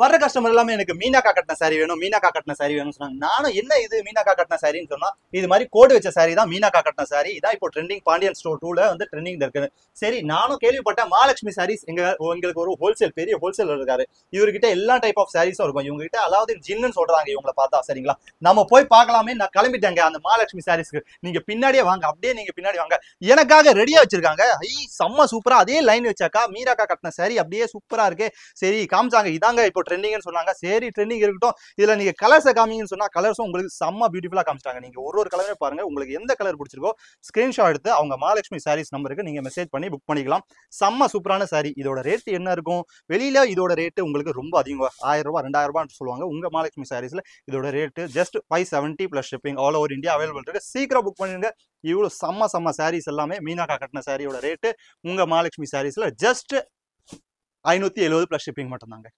வர்ற கஸ்டமர் எல்லாமே எனக்கு மீனாக்கா கட்டின சாரி வேணும், மீனாக்கா கட்டின சாரி வேணும்னு சொன்னாங்க. நானும் என்ன இது மீனாக்கா கட்டின சாரின்னு சொன்னா, இது மாதிரி கோடு வச்ச சாரி தான் மீனாக்கா கட்டின சாரி. இதான் இப்போ ட்ரெண்டிங் பாண்டியன் ஸ்டோர் 2ல வந்து ட்ரெண்டிங் இருக்குது. சரி நானும் கேள்விப்பட்டேன் மகாலட்சுமி சாரீஸ் எங்களுக்கு ஒரு ஹோல்சேல் பெரிய ஹோல்சேலர் இருக்காரு. இவர்கிட்ட எல்லா டைப் ஆஃப் சாரீஸும் இருக்கும். இவங்க கிட்ட அலாவுதீன் ஜின்னு சொல்றாங்க இவங்களை பார்த்தா. சரிங்களா, நம்ம போய் பார்க்கலாமே. நான் கிளம்பிட்டேங்க அந்த மகாலட்சுமி சாரீஸ்க்கு. நீங்க பின்னாடியே வாங்க, அப்படியே நீங்க பின்னாடி வாங்க. எனக்காக ரெடியா வச்சிருக்காங்க. செம்ம சூப்பரா அதே லைன் வச்சாக்கா மீனாக்கா கட்டின சாரி அப்படியே சூப்பரா இருக்கு. சரி காமிச்சாங்க, இதாங்க இப்போ ட்ரெண்டிங்னு சொன்னாங்க. சரி ட்ரெண்டிங் இருக்கட்டும், இதுல நீங்க கலர்ஸை காமிங்கன்னு சொன்னா கலர்ஸும் உங்களுக்கு செம்ம பியூட்டிஃபுல்லா காமிச்சிட்டாங்க. நீங்க ஒரு கலரே பாருங்க, உங்களுக்கு எந்த கலர் பிடிச்சிருக்கோ ஸ்கிரீன்ஷாட் எடுத்து அவங்க மகாலட்சுமி சாரீஸ் நம்பருக்கு நீங்க மெசேஜ் பண்ணி புக் பண்ணிக்கலாம். செம்ம சூப்பரான சாரி. இதோட ரேட் என்ன இருக்கும்? வெளியில இதோட ரேட்டு உங்களுக்கு ரொம்ப அதிகம், 1000 ரூபாய் 2000 ரூபாய் சொல்லுவாங்க. உங்க மகாலட்சுமி சாரீஸ்ல இதோட rate just 570 plus shipping. All over India available இருக்கு. சீக்கிரம் புக் பண்ணுங்க. இவ்வளவு செம்ம சாரீஸ் எல்லாமே மீனாக்கா கட்டின சாரியோட ரேட்டு உங்க மகாலட்சுமி சாரீஸ்ல ஜஸ்ட் 570 பிளஸ் ஷிப்பிங் மட்டும் தாங்க.